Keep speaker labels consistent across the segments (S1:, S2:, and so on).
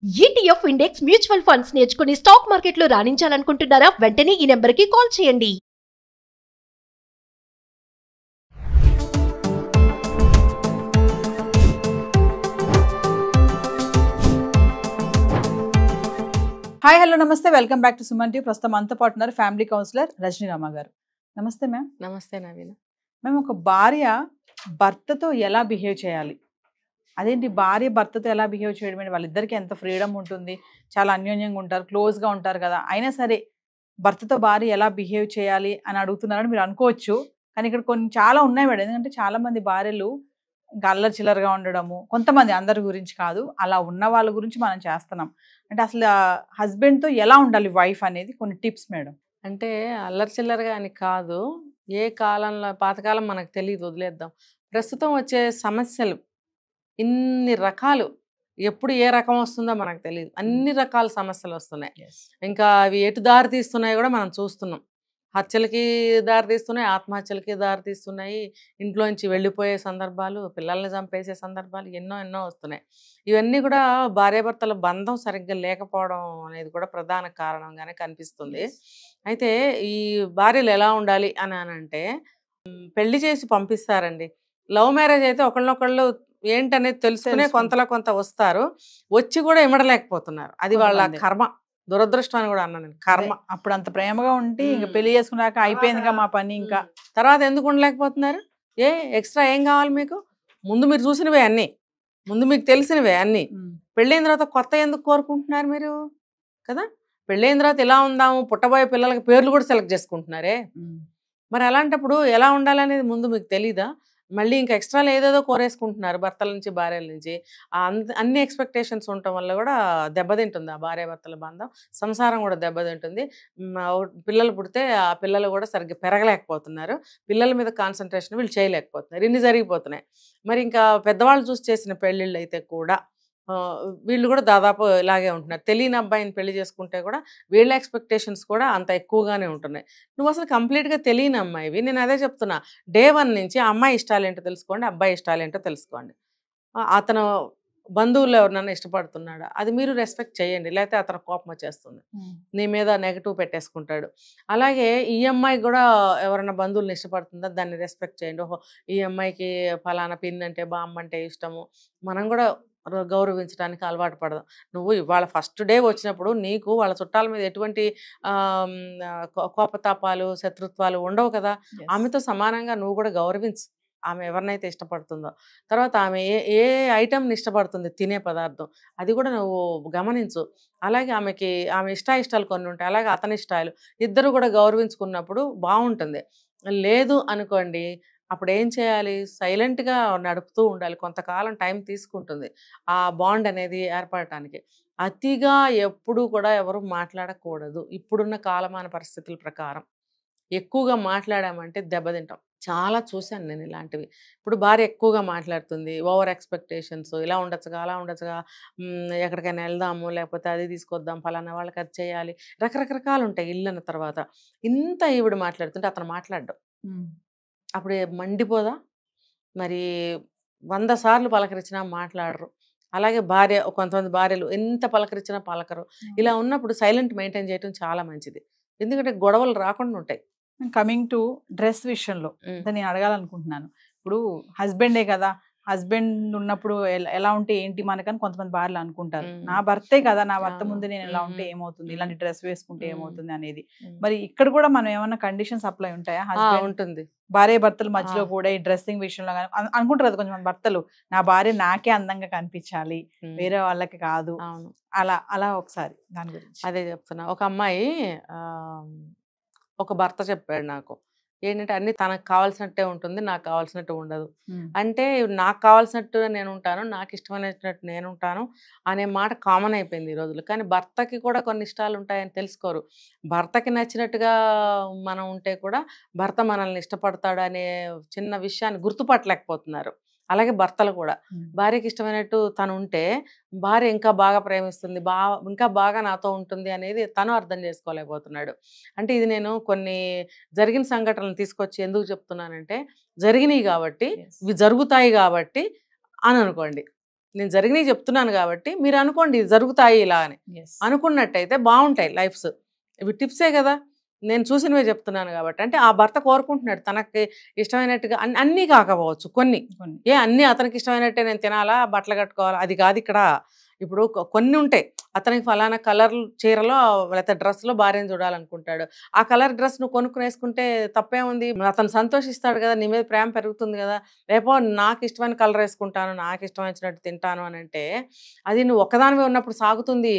S1: ETF index mutual funds నేర్చుకుని stock మార్కెట్లో రాణించాలనుకుంటున్నారా? వెంటనే ఈ నెంబర్కి కాల్ చేయండి.
S2: హాయ్ హలో నమస్తే welcome back to Suman TV. ప్రస్తుతం మనతో పాటు ఉన్నారు ఫ్యామిలీ కౌన్సిలర్ రజనీ రామ గారు. నమస్తే మ్యామ్.
S3: నమస్తే నవీన.
S2: మేము ఒక భార్య భర్తతో ఎలా బిహేవ్ చేయాలి? అదేంటి భార్య భర్తతో ఎలా బిహేవ్ చేయడం అంటే వాళ్ళిద్దరికి ఎంత ఫ్రీడమ్ ఉంటుంది, చాలా అన్యోన్యంగా ఉంటారు, క్లోజ్గా ఉంటారు కదా, అయినా సరే భర్తతో భార్య ఎలా బిహేవ్ చేయాలి అని అడుగుతున్నారని మీరు అనుకోవచ్చు. కానీ ఇక్కడ కొన్ని చాలా ఉన్నాయి మేడం. ఎందుకంటే చాలా మంది భార్యలు ఇంకా అల్లరి చిల్లరగా ఉండడము, కొంతమంది, అందరి గురించి కాదు, అలా ఉన్న వాళ్ళ గురించి మనం చేస్తున్నాం. అంటే అసలు హస్బెండ్తో ఎలా ఉండాలి వైఫ్ అనేది కొన్ని టిప్స్ మేడం.
S3: అంటే అల్లరి చిల్లరగా అని కాదు, ఏ కాలంలో పాతకాలం మనకు తెలియదు, వదిలేద్దాం. ప్రస్తుతం వచ్చే సమస్యలు ఇన్ని రకాలు, ఎప్పుడు ఏ రకం వస్తుందో మనకు తెలియదు. అన్ని రకాల సమస్యలు వస్తున్నాయి. ఇంకా అవి ఎటు దారి తీస్తున్నాయి కూడా మనం చూస్తున్నాం. హత్యలకి దారి తీస్తున్నాయి, ఆత్మహత్యలకి దారి తీస్తున్నాయి, ఇంట్లోంచి వెళ్ళిపోయే సందర్భాలు, పిల్లల్ని చంపేసే సందర్భాలు ఎన్నో ఎన్నో వస్తున్నాయి. ఇవన్నీ కూడా భార్యాభర్తల బంధం సరిగ్గా లేకపోవడం అనేది కూడా ప్రధాన కారణంగానే కనిపిస్తుంది. అయితే ఈ భార్యలు ఎలా ఉండాలి అని అంటే, పెళ్లి చేసి పంపిస్తారండి. లవ్ మ్యారేజ్ అయితే ఒకళ్ళనొకళ్ళు ఏంటనేది తెలుసుకునే కొంతలో కొంత వస్తారు, వచ్చి కూడా ఇమడలేకపోతున్నారు. అది వాళ్ళ కర్మ, దురదృష్టం అని కూడా అన్నాను. కర్మ.
S2: అప్పుడు అంత ప్రేమగా ఉంటే ఇంకా పెళ్లి చేసుకున్నాక అయిపోయిందిగా మా పని. ఇంకా
S3: తర్వాత ఎందుకు ఉండలేకపోతున్నారు? ఎక్స్ట్రా ఏం కావాలి మీకు? ముందు మీరు చూసినవే అన్నీ, ముందు మీకు తెలిసినవే అన్నీ. పెళ్ళైన తర్వాత కొత్త ఎందుకు కోరుకుంటున్నారు మీరు కదా? పెళ్ళైన తర్వాత ఎలా ఉందాము, పుట్టబోయే పిల్లలకి పేర్లు కూడా సెలెక్ట్ చేసుకుంటున్నారే. మరి అలాంటప్పుడు ఎలా ఉండాలనేది ముందు మీకు తెలీదా? మళ్ళీ ఇంకా ఎక్స్ట్రాలు ఏదేదో కోరేసుకుంటున్నారు భర్తల నుంచి, భార్యల నుంచి. అన్ని ఎక్స్పెక్టేషన్స్ ఉండటం వల్ల కూడా దెబ్బతింటుంది ఆ భార్యాభర్తల బంధం, సంసారం కూడా దెబ్బతింటుంది. పిల్లలు పుడితే ఆ పిల్లలు కూడా సరిగ్గా పెరగలేకపోతున్నారు, పిల్లల మీద కాన్సన్ట్రేషన్ వీళ్ళు చేయలేకపోతున్నారు, ఇన్ని జరిగిపోతున్నాయి. మరి ఇంకా పెద్దవాళ్ళు చూసి చేసిన పెళ్ళిళ్ళు అయితే కూడా వీళ్ళు కూడా దాదాపు ఇలాగే ఉంటున్నారు. తెలియని అబ్బాయిని పెళ్లి చేసుకుంటే కూడా వీళ్ళ ఎక్స్పెక్టేషన్స్ కూడా అంత ఎక్కువగానే ఉంటున్నాయి. నువ్వు అసలు కంప్లీట్గా తెలియని అమ్మాయివి. నేను అదే చెప్తున్నా, డే 1 నుంచి ఆ అమ్మాయి ఇష్టాలు ఏంటో తెలుసుకోండి, అబ్బాయి ఇష్టాలు ఏంటో తెలుసుకోండి. అతను బంధువులు ఎవరినైనా ఇష్టపడుతున్నాడా, అది మీరు రెస్పెక్ట్ చేయండి. లేకపోతే అతను కోపం వచ్చేస్తుంది, నీ మీద నెగటివ్ పెట్టేసుకుంటాడు. అలాగే ఈ అమ్మాయి కూడా ఎవరైనా బంధువులను ఇష్టపడుతుందా, దాన్ని రెస్పెక్ట్ చేయండి. ఓహో, ఈ అమ్మాయికి ఫలానా పిన్ అంటే, బామ్మ అంటే ఇష్టము, మనం కూడా గౌరవించడానికి అలవాటు పడదాం. నువ్వు ఇవాళ ఫస్ట్ డే వచ్చినప్పుడు నీకు వాళ్ళ చుట్టాల మీద ఎటువంటి కోపతాపాలు, శత్రుత్వాలు ఉండవు కదా. ఆమెతో సమానంగా నువ్వు కూడా గౌరవించు, ఆమె ఎవరినైతే ఇష్టపడుతుందో. తర్వాత ఆమె ఏ ఏ ఐటెంని ఇష్టపడుతుంది, తినే పదార్థం, అది కూడా నువ్వు గమనించు. అలాగే ఆమె ఇష్టాలు కొన్ని ఉంటాయి, అలాగే అతని ఇష్టాలు, ఇద్దరు కూడా గౌరవించుకున్నప్పుడు బాగుంటుంది. లేదు అనుకోండి, అప్పుడు ఏం చేయాలి? సైలెంట్గా నడుపుతూ ఉండాలి. కొంతకాలం టైం తీసుకుంటుంది ఆ బాండ్ అనేది ఏర్పడటానికి. అతిగా ఎప్పుడు కూడా ఎవరు మాట్లాడకూడదు. ఇప్పుడున్న కాలమాన పరిస్థితుల ప్రకారం ఎక్కువగా మాట్లాడామంటే దెబ్బతింటాం. చాలా చూశాను నేను ఇలాంటివి. ఇప్పుడు భార్య ఎక్కువగా మాట్లాడుతుంది, ఓవర్ ఎక్స్పెక్టేషన్స్, ఇలా ఉండొచ్చుగా, అలా ఉండొచ్చుగా, ఎక్కడికైనా వెళ్దాము, లేకపోతే అది తీసుకొద్దాం, ఫలానా వాళ్ళకి అది చేయాలి, రకరకాలు ఉంటాయి. ఇల్లు అన్న తర్వాత ఇంత ఈవిడ మాట్లాడుతుంటే అతను మాట్లాడ్డం, అప్పుడు మండిపోదా? మరి 100 సార్లు పలకరించినా మాట్లాడరు. అలాగే కొంతమంది భార్యలు ఎంత పలకరించినా పలకరు. ఇలా ఉన్నప్పుడు సైలెంట్ మెయింటైన్ చేయడం చాలా మంచిది, ఎందుకంటే గొడవలు రాకుండా ఉంటాయి.
S2: కమింగ్ టు డ్రెస్ విషయంలో నేను అడగాలనుకుంటున్నాను. ఇప్పుడు హస్బెండే కదా, హస్బెండ్ ఉన్నప్పుడు ఎలా ఉంటే ఏంటి మనకని కొంతమంది భార్యలు అనుకుంటారు. నా భర్తే కదా, నా భర్త ముందు నేను ఎలా ఉంటే ఏమవుతుంది, ఇలాంటి డ్రెస్ వేసుకుంటే ఏమవుతుంది అనేది. మరి ఇక్కడ కూడా మనం ఏమన్నా కండిషన్స్ అప్లై ఉంటాయా?
S3: ఉంటుంది.
S2: భార్య భర్తల మధ్యలో కూడా ఈ డ్రెస్సింగ్ విషయంలో అనుకుంటారు కదా కొంచెం భర్తలు, నా భార్య నాకే అందంగా కనిపించాలి, వేరే వాళ్ళకి కాదు, అలా అలా ఒకసారి దాని గురించి.
S3: అదే చెప్తున్నా. ఒక అమ్మాయి ఒక భర్త చెప్పాడు నాకు, ఏంటంటే అన్ని తనకు కావాల్సినట్టే ఉంటుంది, నాకు కావాల్సినట్టు ఉండదు. అంటే నాకు కావాల్సినట్టు నేను ఉంటాను, నాకు ఇష్టమైనట్టు నేను ఉంటాను అనే మాట కామన్ అయిపోయింది ఈ రోజులు. కానీ భర్తకి కూడా కొన్ని ఇష్టాలు ఉంటాయని తెలుసుకోరు. భర్తకి నచ్చినట్టుగా మనం ఉంటే కూడా భర్త మనల్ని ఇష్టపడతాడు అనే చిన్న విషయాన్ని గుర్తుపట్టలేకపోతున్నారు. అలాగే భర్తలు కూడా భార్యకి ఇష్టమైనట్టు తను ఉంటే భార్య ఇంకా బాగా ప్రేమిస్తుంది, ఇంకా బాగా నాతో ఉంటుంది అనేది తను అర్థం చేసుకోలేకపోతున్నాడు. అంటే ఇది నేను కొన్ని జరిగిన సంఘటనలు తీసుకొచ్చి ఎందుకు చెప్తున్నానంటే, జరిగినాయి కాబట్టి, ఇవి జరుగుతాయి కాబట్టి అని అనుకోండి. నేను జరిగినవి చెప్తున్నాను కాబట్టి మీరు అనుకోండి ఇది జరుగుతాయి ఇలా అని. అనుకున్నట్టయితే బాగుంటాయి లైఫ్స్. ఇవి టిప్సే కదా, నేను చూసినవే చెప్తున్నాను కాబట్టి. అంటే ఆ భర్త కోరుకుంటున్నాడు తనకి ఇష్టమైనట్టుగా, అన్నీ కాకపోవచ్చు కొన్ని. అన్నీ అతనికి ఇష్టమైనట్టే నేను తినాలా, బట్టలు కట్టుకోవాలా, అది కాదు ఇక్కడ. ఇప్పుడు కొన్ని ఉంటాయి, అతనికి ఫలానా కలర్ చీరలో లేకపోతే డ్రెస్లో భార్యను చూడాలనుకుంటాడు. ఆ కలర్ డ్రెస్ నువ్వు కొనుక్కుని వేసుకుంటే తప్పే ఉంది, అతను సంతోషిస్తాడు కదా, నీ మీద ప్రేమ పెరుగుతుంది కదా. రేపో నాకు ఇష్టమైన కలర్ వేసుకుంటాను, నాకు ఇష్టం వచ్చినట్టు తింటాను అని అంటే అది నువ్వు ఒక్కదానివే ఉన్నప్పుడు సాగుతుంది.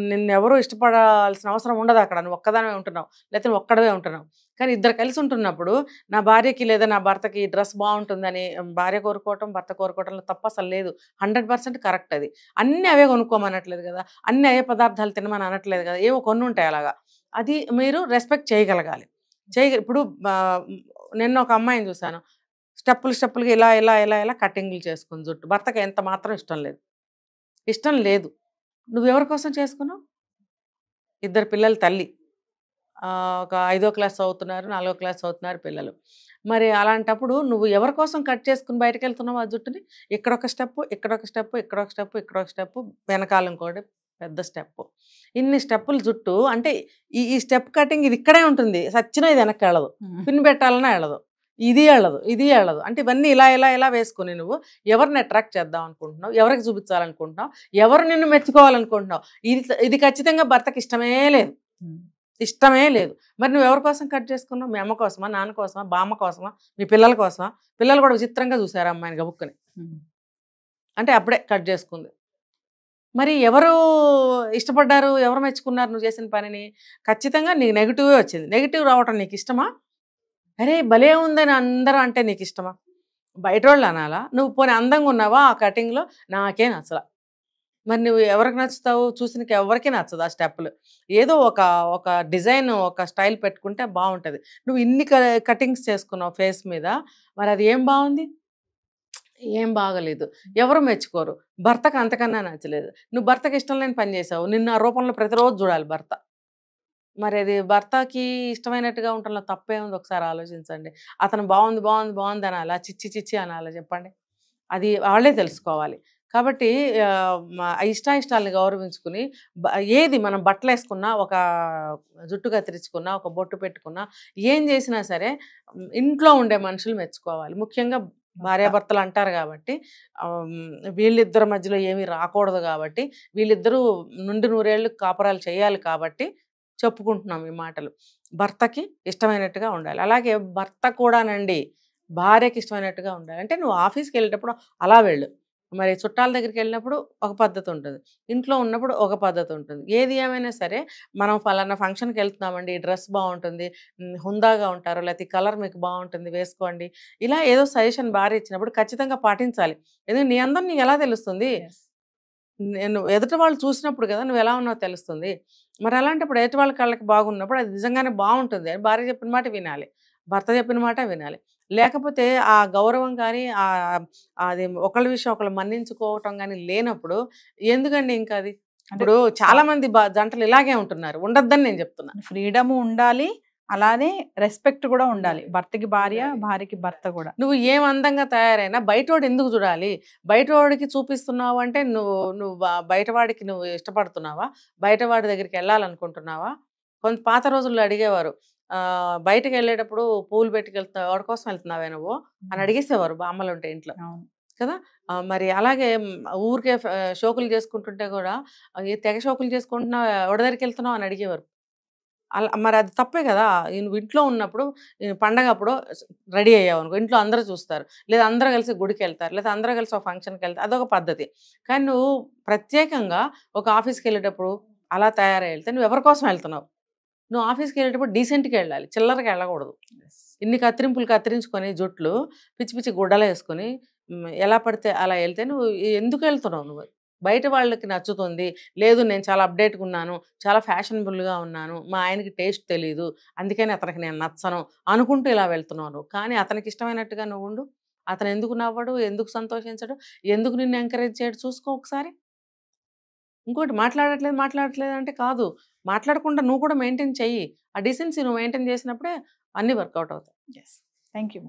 S3: నిన్నెవరూ ఇష్టపడాల్సిన అవసరం ఉండదు అక్కడ, నువ్వు ఒక్కదానివే ఉంటున్నావు, లేకపోతే నువ్వు ఒక్కడవే ఉంటున్నావు. కానీ ఇద్దరు కలిసి ఉంటున్నప్పుడు నా భార్యకి లేదా నా భర్తకి ఈ డ్రెస్ బాగుంటుందని భార్య కోరుకోవటం భర్త కోరుకోవటంలో తప్ప అసలు లేదు. 100% కరెక్ట్ అది. అన్నీ అవే కొనుక్కోమనట్లేదు కదా, అన్నీ అవే పదార్థాలు తినమని అనట్లేదు కదా, ఏవో కొన్ని ఉంటాయి అలాగా. అది మీరు రెస్పెక్ట్ చేయగలగాలి. ఇప్పుడు నిన్న ఒక అమ్మాయిని చూశాను, స్టెప్పులుగా ఇలా ఇలా ఇలా ఇలా కటింగ్లు చేసుకుని జుట్టు. భర్తకి ఎంత మాత్రం ఇష్టం లేదు. నువ్వెవరి కోసం చేసుకున్నావు? ఇద్దరు పిల్లల తల్లి, ఒక 5వ క్లాస్ చదువుతున్నారు, 4వ క్లాస్ చదువుతున్నారు పిల్లలు. మరి అలాంటప్పుడు నువ్వు ఎవరి కోసం కట్ చేసుకుని బయటకు వెళ్తున్నావు ఆ జుట్టుని? ఇక్కడొక స్టెప్పు, ఇక్కడొక స్టెప్పు, ఇక్కడొక స్టెప్పు, ఇక్కడొక స్టెప్పు, వెనకాల ఇంకోటి పెద్ద స్టెప్పు. ఇన్ని స్టెప్పులు జుట్టు అంటే ఈ స్టెప్ కటింగ్ ఇది ఇక్కడే ఉంటుంది, సచ్చినా ఇది వెనక్కి వెళ్ళదు, పిన్ పెట్టాలన్నా వెళ్ళదు, ఇది వెళ్ళదు. అంటే ఇవన్నీ ఇలా ఇలా ఇలా వేసుకుని నువ్వు ఎవరిని అట్రాక్ట్ చేద్దాం అనుకుంటున్నావు, ఎవరికి చూపించాలనుకుంటున్నావు, ఎవరు నిన్ను మెచ్చుకోవాలనుకుంటున్నావు? ఇది ఖచ్చితంగా భర్తకి ఇష్టమే లేదు. మరి నువ్వు ఎవరి కోసం కట్ చేసుకున్నావు? మీ అమ్మ కోసమా, నాన్న కోసమా, బామ్మ కోసమా, మీ పిల్లల కోసమా? పిల్లలు కూడా విచిత్రంగా చూసారు అమ్మాయిని గబుక్కుని, అంటే అప్పుడే కట్ చేసుకుంది. మరి ఎవరు ఇష్టపడ్డారు, ఎవరు మెచ్చుకున్నారు నువ్వు చేసిన పనిని? ఖచ్చితంగా నీకు నెగిటివే వచ్చింది. నెగిటివ్ రావటం నీకు ఇష్టమా? అరే భలే ఉందని అందరూ అంటే నీకు ఇష్టమా? బయట వాళ్ళు అనాలా? నువ్వు పోనీ అందంగా ఉన్నావా ఆ కటింగ్లో? నాకే నచ్చలా. మరి నువ్వు ఎవరికి నచ్చుతావు? చూసినకి ఎవరికి నచ్చదు ఆ స్టెప్పులు. ఏదో ఒక డిజైన్, ఒక స్టైల్ పెట్టుకుంటే బాగుంటుంది. నువ్వు ఇన్ని కటింగ్స్ చేసుకున్నావు ఫేస్ మీద, మరి అది ఏం బాగుంది? ఏం బాగలేదు. ఎవరు మెచ్చుకోరు. భర్తకు అంతకన్నా నచ్చలేదు. నువ్వు భర్తకి ఇష్టం లేని పని చేసావు, నిన్ను ఆ రూపంలో ప్రతిరోజు చూడాలి భర్త. మరి అది భర్తకి ఇష్టమైనట్టుగా ఉండటంలో తప్పే ఉంది? ఒకసారి ఆలోచించండి. అతను బాగుంది అనాలా, చిచ్చి అనాలా చెప్పండి? అది వాళ్ళే తెలుసుకోవాలి. కాబట్టి ఇష్టాయిష్టాలని గౌరవించుకుని ఏది మనం బట్టలు వేసుకున్నా, ఒక జుట్టు కత్తిరించుకున్నా, ఒక బొట్టు పెట్టుకున్నా, ఏం చేసినా సరే ఇంట్లో ఉండే మనుషులు మెచ్చుకోవాలి. ముఖ్యంగా భార్యాభర్తలు అంటారు కాబట్టి వీళ్ళిద్దరి మధ్యలో ఏమీ రాకూడదు కాబట్టి, వీళ్ళిద్దరూ నుండి నూరేళ్ళు కాపురాలు చేయాలి కాబట్టి చెప్పుకుంటున్నాం ఈ మాటలు. భర్తకి ఇష్టమైనట్టుగా ఉండాలి. అలాగే భర్త కూడానండి భార్యకి ఇష్టమైనట్టుగా ఉండాలి. అంటే నువ్వు ఆఫీస్కి వెళ్ళేటప్పుడు అలా వెళ్ళు, మరి చుట్టాల దగ్గరికి వెళ్ళినప్పుడు ఒక పద్ధతి ఉంటుంది, ఇంట్లో ఉన్నప్పుడు ఒక పద్ధతి ఉంటుంది. ఏది ఏమైనా సరే మనం ఫలానా ఫంక్షన్కి వెళ్తున్నామండి, ఈ డ్రెస్ బాగుంటుంది, హుందాగా ఉంటారు, లేకపోతే కలర్ మీకు బాగుంటుంది వేసుకోండి, ఇలా ఏదో సజెషన్ భార్య ఇచ్చినప్పుడు ఖచ్చితంగా పాటించాలి. ఎందుకంటే నీ అందం నీకు ఎలా తెలుస్తుంది? నేను ఎదుటి వాళ్ళు చూసినప్పుడు కదా నువ్వు ఎలా ఉన్నావో తెలుస్తుంది. మరి అలాంటప్పుడు ఎదుటి వాళ్ళ కళ్ళకి బాగున్నప్పుడు అది నిజంగానే బాగుంటుంది అని భార్య చెప్పిన మాట వినాలి, భర్త చెప్పిన మాట వినాలి. లేకపోతే ఆ గౌరవం కానీ అది ఒకళ్ళ విషయం ఒకళ్ళు మన్నించుకోవటం కానీ లేనప్పుడు ఎందుకండి ఇంకా అది? ఇప్పుడు చాలా మంది జంటలు ఇలాగే ఉంటున్నారు, ఉండొద్దని నేను చెప్తున్నా.
S2: ఫ్రీడమ్ ఉండాలి, అలానే రెస్పెక్ట్ కూడా ఉండాలి. భర్తకి భార్య, భార్యకి భర్త కూడా.
S3: నువ్వు ఏం అందంగా తయారైనా బయటవాడు ఎందుకు చూడాలి? బయటవాడికి చూపిస్తున్నావు అంటే నువ్వు బయటవాడికి నువ్వు ఇష్టపడుతున్నావా? బయటవాడి దగ్గరికి వెళ్ళాలనుకుంటున్నావా? కొంత పాత రోజుల్లో అడిగేవారు, బయటకు వెళ్ళేటప్పుడు పూలు పెట్టుకెళ్తున్నావు, ఎవరి కోసం వెళ్తున్నావే నువ్వు అని అడిగేసేవారు బామ్మలు ఉంటే ఇంట్లో కదా. మరి అలాగే ఊరికే షోకులు చేసుకుంటుంటే కూడా తెగ షోకులు చేసుకుంటున్నావు, ఎవరి దగ్గరికి వెళ్తున్నావు అని అడిగేవారు. అలా మరి అది తప్పే కదా. నువ్వు ఇంట్లో ఉన్నప్పుడు పండగ అప్పుడు రెడీ అయ్యావు అనుకో, ఇంట్లో అందరూ చూస్తారు, లేదా అందరూ కలిసి గుడికి వెళ్తారు, లేదా అందరూ కలిసి ఒక ఫంక్షన్కి వెళ్తారు, అదొక పద్ధతి. కానీ నువ్వు ప్రత్యేకంగా ఒక ఆఫీస్కి వెళ్ళేటప్పుడు అలా తయారై వెళ్తే నువ్వు ఎవరి కోసం వెళ్తున్నావు? నువ్వు ఆఫీస్కి వెళ్ళేటప్పుడు డీసెంట్గా వెళ్ళాలి, చిల్లరగా వెళ్ళకూడదు. ఇన్ని కత్తిరించుకొని జుట్లు పిచ్చి పిచ్చి గుడ్డలు వేసుకొని ఎలా పడితే అలా వెళ్తే నువ్వు ఎందుకు వెళ్తున్నావు? నువ్వు బయట వాళ్ళకి నచ్చుతుంది, లేదు నేను చాలా అప్డేట్గా ఉన్నాను, చాలా ఫ్యాషనబుల్గా ఉన్నాను, మా ఆయనకి టేస్ట్ తెలీదు అందుకని అతనికి నేను నచ్చను అనుకుంటూ ఇలా వెళ్తున్నాను. కానీ అతనికి ఇష్టమైనట్టుగా నువ్వు ఉండు. అతను ఎందుకు నవ్వడు, ఎందుకు సంతోషించడు, ఎందుకు నిన్ను ఎంకరేజ్ చేయడు చూసుకో ఒకసారి. ఇంకోటి మాట్లాడట్లేదు అంటే కాదు, మాట్లాడకుండా నువ్వు కూడా మెయింటైన్ చెయ్యి. ఆ డీసెన్సీ నువ్వు మెయింటైన్ చేసినప్పుడే అన్నీ వర్కౌట్ అవుతాయి.
S2: Thank you.